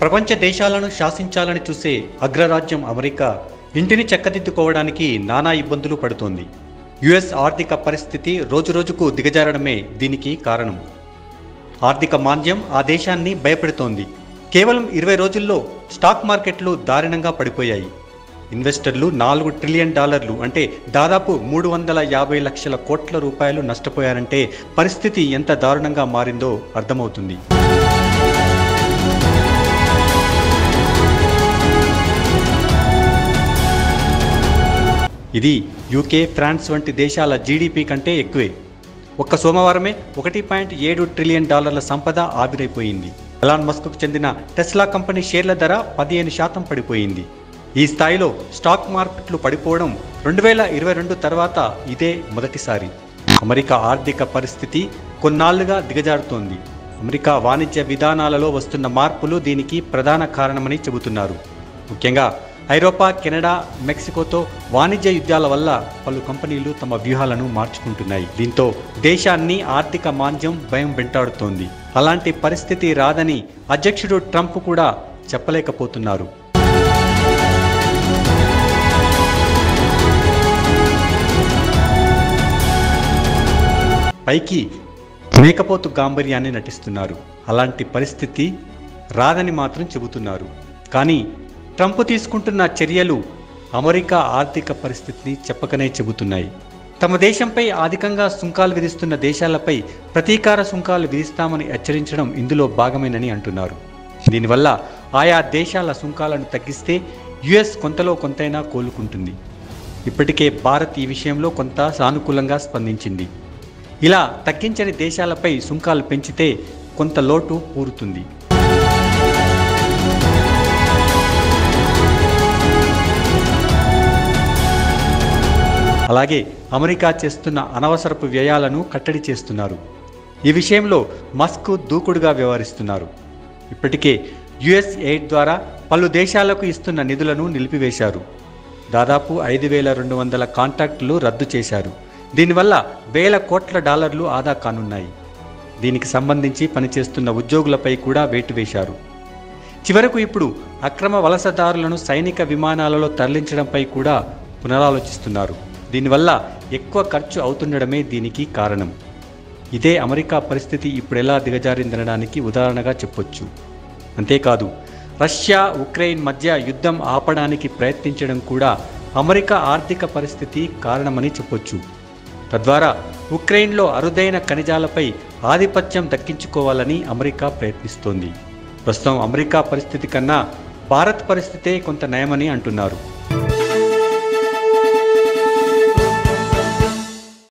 ప్రపంచ దేశాలను శాసించాలని చూసే అగ్రరాజ్యం అమెరికా ఇంటిని చక్కదిద్దుకోవడానికి నానా ఇబ్బందులు పడుతోంది. యుఎస్ ఆర్థిక పరిస్థితి రోజురోజుకు దిగజారడమే దీనికి కారణం. ఆర్థిక మాంద్యం ఆ దేశాన్ని భయపెడుతోంది. కేవలం 20 రోజుల్లో స్టాక్ మార్కెట్లు దారుణంగా పడిపోయాయి. ఇన్వెస్టర్లు $4 ట్రిలియన్ అంటే దాదాపు 350 లక్షల కోట్ల రూపాయలు నష్టపోయారంటే పరిస్థితి ఎంత దారుణంగా మారిందో అర్థమవుతుంది. ఇది యూకే, ఫ్రాన్స్ వంటి దేశాల జీడీపీ కంటే ఎక్కువే. ఒక్క సోమవారమే $1.7 ట్రిలియన్ సంపద ఆవిరైపోయింది. ఎలాన్ మస్క్కు చెందిన టెస్లా కంపెనీ షేర్ల ధర 15% పడిపోయింది. ఈ స్థాయిలో స్టాక్ మార్కెట్లు పడిపోవడం 2022 తర్వాత ఇదే మొదటిసారి. అమెరికా ఆర్థిక పరిస్థితి కొన్నాళ్లుగా దిగజారుతోంది. అమెరికా వాణిజ్య విధానాలలో వస్తున్న మార్పులు దీనికి ప్రధాన కారణమని చెబుతున్నారు. ముఖ్యంగా ఐరోపా, కెనడా, మెక్సికోతో వాణిజ్య యుద్ధాల వల్ల పలు కంపెనీలు తమ వ్యూహాలను మార్చుకుంటున్నాయి. దీంతో దేశాన్ని ఆర్థిక మాంద్యం భయం వెంటాడుతోంది. అలాంటి పరిస్థితి రాదని అధ్యక్షుడు ట్రంప్ కూడా చెప్పలేకపోతున్నారు. పైకి మేకపోతు గాంభీర్యాన్ని నటిస్తున్నారు. అలాంటి పరిస్థితి రాదని మాత్రం చెబుతున్నారు. కానీ ట్రంప్ తీసుకుంటున్న చర్యలు అమెరికా ఆర్థిక పరిస్థితిని చెప్పకనే చెబుతున్నాయి. తమ దేశంపై అధికంగా సుంకాలు విధిస్తున్న దేశాలపై ప్రతీకార సుంకాలు విధిస్తామని హెచ్చరించడం ఇందులో భాగమేనని అంటున్నారు. దీనివల్ల ఆయా దేశాల సుంకాలను తగ్గిస్తే యుఎస్ కొంతలో కొంతైనా కోలుకుంటుంది. ఇప్పటికే భారత్ ఈ విషయంలో కొంత సానుకూలంగా స్పందించింది. ఇలా తగ్గించని దేశాలపై సుంకాలు పెంచితే కొంత లోటు పూరుతుంది. అలాగే అమెరికా చేస్తున్న అనవసరపు వ్యయాలను కట్టడి చేస్తున్నారు. ఈ విషయంలో మస్క్ దూకుడుగా వ్యవహరిస్తున్నారు. ఇప్పటికే యుఎస్ ఎయిడ్ ద్వారా పలు దేశాలకు ఇస్తున్న నిధులను నిలిపివేశారు. దాదాపు 5,200 కాంట్రాక్టులు రద్దు చేశారు. దీనివల్ల $1,000 కోట్ల ఆదా కానున్నాయి. దీనికి సంబంధించి పనిచేస్తున్న ఉద్యోగులపై కూడా వేటు వేశారు. చివరకు ఇప్పుడు అక్రమ వలసదారులను సైనిక విమానాలలో తరలించడంపై కూడా పునరాలోచిస్తున్నారు. దీనివల్ల ఎక్కువ ఖర్చు అవుతుండడమే దీనికి కారణం. ఇదే అమెరికా పరిస్థితి ఇప్పుడెలా దిగజారిందనడానికి ఉదాహరణగా చెప్పొచ్చు. అంతేకాదు, రష్యా, ఉక్రెయిన్ మధ్య యుద్ధం ఆపడానికి ప్రయత్నించడం కూడా అమెరికా ఆర్థిక పరిస్థితి కారణమని చెప్పొచ్చు. తద్వారా ఉక్రెయిన్లో అరుదైన ఖనిజాలపై ఆధిపత్యం దక్కించుకోవాలని అమెరికా ప్రయత్నిస్తోంది. ప్రస్తుతం అమెరికా పరిస్థితి కన్నా భారత్ పరిస్థితే కొంత నయమని అంటున్నారు.